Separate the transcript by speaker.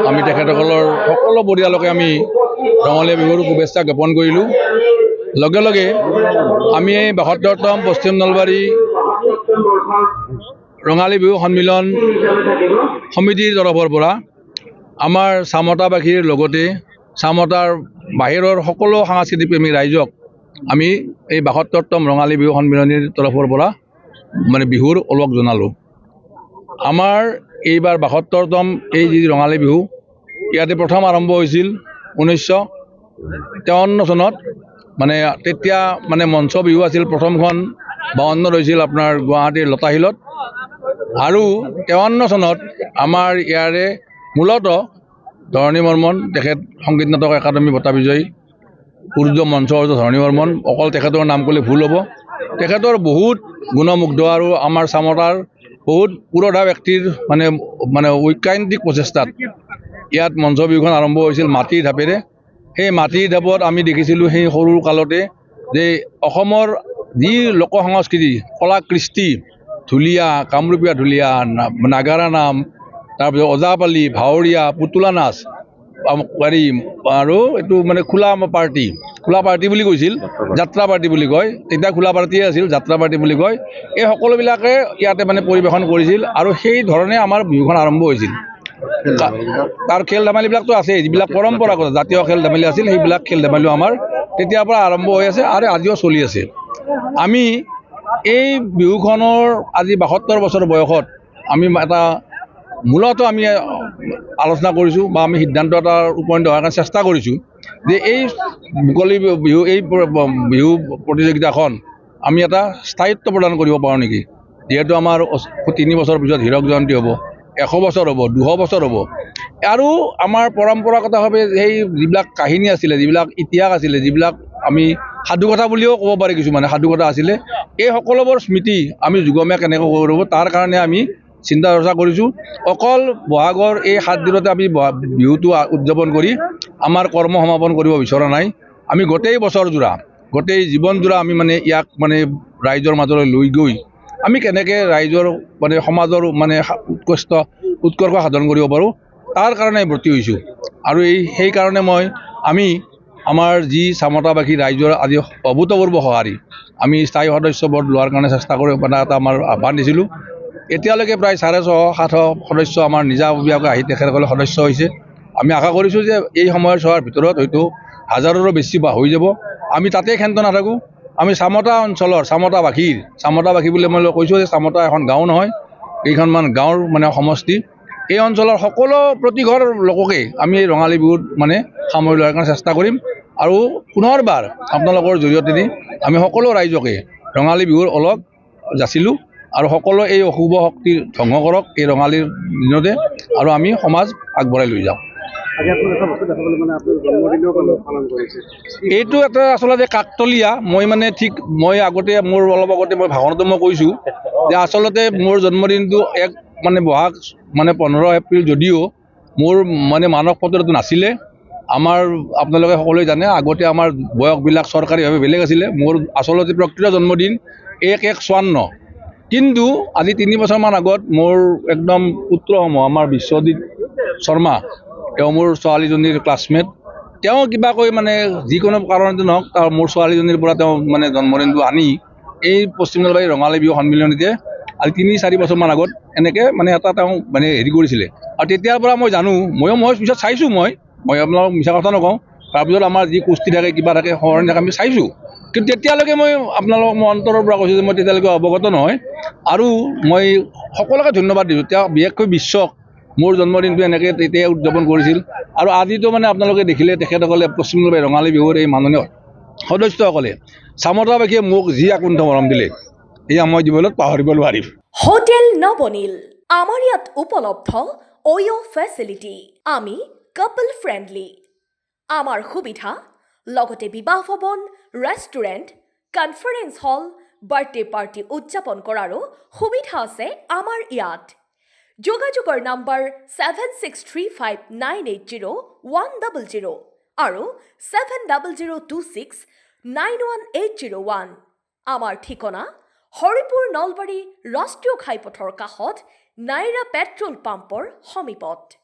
Speaker 1: আমি তেখেতসকলৰ সকলো পৰিয়ালকে আমি ৰঙালী বিহুৰ শুভেচ্ছা জ্ঞাপন কৰিলোঁ। লগে লগে আমি এই ৭২তম পশ্চিম নলবাৰী ৰঙালী বিহু সন্মিলন সমিতিৰ তৰফৰ পৰা আমাৰ চামতাবাসীৰ লগতে চামতাৰ বাহিৰৰ সকলো সাংস্কৃতিক প্ৰেমী ৰাইজক আমি এই ৭২তম ৰঙালী বিহু সন্মিলনীৰ তৰফৰ পৰা বিহুৰ ওলগ জনালোঁ। আমাৰ এইবাৰ ৭২তম এই যি ৰঙালী বিহু ইয়াতে প্ৰথম আৰম্ভ হৈছিল ১৯৫৩ চনত। তেতিয়া মঞ্চ বিহু আছিল প্ৰথমখন ৫২ত হৈছিল আপোনাৰ গুৱাহাটীৰ লতাশিলত, আৰু ৫৩ চনত আমাৰ ইয়াৰে মূলতঃ ধৰণী বৰ্মন তেখেত সংগীত নাটক একাডেমী বঁটা বিজয়ী সূৰ্য মঞ্চ ধৰণী বৰ্মন, অকল তেখেতৰ নাম ক'লে ভুল হ'ব। তেখেতৰ বহুত গুণমুগ্ধ আৰু আমাৰ চামতাৰ বহুত পুৰোধা ব্যক্তিৰ ঐকান্তিক প্ৰচেষ্টাত ইয়াত মঞ্চ বিহুখন আৰম্ভ হৈছিল মাটিৰ ঢাপেৰে। সেই মাটিৰ ঢাপত আমি দেখিছিলোঁ সেই সৰু কালতে যে অসমৰ যি লোক সংস্কৃতি, কলা কৃষ্টি, ঢুলীয়া, কামৰূপীয়া ঢুলীয়া, নাগাৰা নাম, তাৰপিছত ওজাপালি, ভাৱৰীয়া, পুতলা নাচ আৰু এইটো খোলা পাৰ্টি বুলি কৈছিল, যাত্ৰা পাৰ্টি বুলি কয়, তেতিয়া খোলা পাৰ্টিয়ে আছিল, যাত্ৰা পাৰ্টি বুলি কয়। এই সকলোবিলাকে ইয়াতে পৰিৱেশন কৰিছিল আৰু সেই ধৰণে আমাৰ বিহুখন আৰম্ভ হৈছিল। তাৰ খেল ধেমালিবিলাকতো আছেই, যিবিলাক পৰম্পৰাগত জাতীয় খেল ধেমালি আছিল, সেইবিলাক খেল ধেমালিও আমাৰ তেতিয়াৰ পৰা আৰম্ভ হৈ আছে আৰু আজিও চলি আছে। আমি এই বিহুখনৰ আজি ৭২ বছৰ বয়সত আমি মূলতঃ আমি আলোচনা কৰিছোঁ বা আমি সিদ্ধান্ত এটাৰ উপনীত হোৱাৰ কাৰণে চেষ্টা কৰিছোঁ যে এই মুকলি বিহু, এই বিহু প্ৰতিযোগিতাখন আমি এটা স্থায়িত্ব প্ৰদান কৰিব পাৰোঁ নেকি। যিহেতু আমাৰ ৩ বছৰ পিছত হীৰক জয়ন্তী হ'ব, ১০০ বছৰ হ'ব, ২০০ বছৰ হ'ব, আৰু আমাৰ পৰম্পৰাগতভাৱে সেই যিবিলাক কাহিনী আছিলে, যিবিলাক ইতিহাস আছিলে, যিবিলাক আমি সাধুকথা বুলিও ক'ব পাৰি, কিছুমানে সাধুকথা আছিলে, এই সকলোবোৰ স্মৃতি আমি যুগমীয়া কেনেকৈ কৰিব, তাৰ কাৰণে আমি চিন্তা চৰ্চা কৰিছোঁ। অকল বহাগৰ এই ৭ দিনতে আমি বিহুটো উদযাপন কৰি আমাৰ কৰ্ম সমাপন কৰিব বিচৰা নাই। আমি গোটেই বছৰজোৰা, গোটেই জীৱনজোৰা আমি ইয়াক ৰাইজৰ মাজলৈ লৈ গৈ আমি কেনেকৈ ৰাইজৰ সমাজৰ উৎকৰ্ষ সাধন কৰিব পাৰোঁ, তাৰ কাৰণে ব্ৰতী হৈছোঁ। আৰু সেইকাৰণে আমি আমাৰ যি চামতাবাসী ৰাইজৰ আজি অভূতপূৰ্ব সঁহাৰি, আমি স্থায়ী সদস্য পদ লোৱাৰ কাৰণে চেষ্টা কৰি এটা আমাৰ আহ্বান দিছিলোঁ। এতিয়ালৈকে প্ৰায় ৬৫০-৭০০ সদস্য আমাৰ নিজাববীয়াকৈ আহি তেখেতসকলে সদস্য হৈছে। আমি আশা কৰিছোঁ যে এই সময়ছোৱাৰ ভিতৰত হয়তো ১,০০০ৰো বেছি হৈ যাব। আমি তাতেই ক্ষান্ত নাথাকোঁ। আমি চামতা অঞ্চলৰ চামতাবাসী বুলি মই কৈছোঁ যে চামতা এখন গাঁও নহয়, কেইখনমান গাঁৱৰ সমষ্টি। এই অঞ্চলৰ সকলো প্ৰতিঘৰ লোককে আমি এই ৰঙালী বিহুত সামৰি লোৱাৰ কাৰণে চেষ্টা কৰিম। আৰু পুনৰবাৰ আপোনালোকৰ জৰিয়তে আমি সকলো ৰাইজকে ৰঙালী বিহুৰ ওলগ যাচিলোঁ আৰু সকলো এই অশুভ শক্তি ধ্বংস কৰক এই ৰঙালীৰ দিনতে, আৰু আমি সমাজ আগবঢ়াই লৈ যাওঁ। এইটো এটা আচলতে কাকতলীয়া। মই আগতে মোৰ অলপ আগতে ভাষণতো কৈছোঁ যে আচলতে মোৰ জন্মদিনটো বহাগ ১৫ এপ্ৰিল যদিও মোৰ মানস পত্ৰটো নাছিলে। আপোনালোকে সকলোৱে জানে আগতে আমাৰ বয়সবিলাক চৰকাৰীভাৱে বেলেগ আছিলে। মোৰ আচলতে প্ৰকৃত জন্মদিন ১/১/৫৪। কিন্তু আজি ৩ বছৰমান আগত মোৰ একদম পুত্ৰসম আমাৰ বিশ্বজিৎ শৰ্মা, তেওঁ মোৰ ছোৱালীজনীৰ ক্লাছমেট, তেওঁ কিবাকৈ যিকোনো কাৰণতে নহওক মোৰ ছোৱালীজনীৰ পৰা তেওঁ জন্মদিনটো আনি এই পশ্চিম নলবাৰী ৰঙালী বিহু সন্মিলনীতে আজি ৩-৪ বছৰমান আগত এনেকৈ এটা তেওঁ হেৰি কৰিছিলে। আৰু তেতিয়াৰ পৰা মই জানো, মই পিছত চাইছোঁ, মই আপোনালোকক মিছা কথা নকওঁ, তাৰপিছত আমাৰ যি কুস্তি থাকে, কিবা থাকে, সৰণি থাকে, আমি চাইছোঁ। কিন্তু তেতিয়ালৈকে মই অন্তৰৰ পৰা কৈছোঁ যে মই তেতিয়ালৈকে অৱগত নহয়। আৰু মই সকলোকে ধন্যবাদ দিছোঁ, তেওঁ বিশেষকৈ বিশ্বক মোৰ জন্মদিনটো এনেকৈ তেতিয়াই উদযাপন কৰিছিল। আৰু আজিতো আপোনালোকে দেখিলে তেখেতসকলে পশ্চিম নলবাৰী ৰঙালী বিহুৰ এই মাননীয় সদস্যসকলে চামতাবাসীয়ে মোক যি আকুণ্ঠ মৰম দিলে, এয়া মই দিবলৈ পাহৰিব নোৱাৰিম।
Speaker 2: হোটেল নবনীল, আমাৰ ইয়াত উপলব্ধ অয়' ফেচিলিটি। আমি কাপল ফ্ৰেণ্ডলি। আমাৰ সুবিধা লগতে বিবাহ ভৱন, ৰেষ্টুৰেণ্ট, কনফাৰেন্স হল, বাৰ্থডে পাৰ্টি উদযাপন কৰাৰো সুবিধা আছে আমাৰ ইয়াত। যোগাযোগৰ নম্বৰ 7635980100 আৰু 7002691801। আমাৰ ঠিকনা হৰিপুৰ নলবাৰী ৰাষ্ট্ৰীয় ঘাইপথৰ কাষত নাইৰা পেট্ৰল পাম্পৰ সমীপত।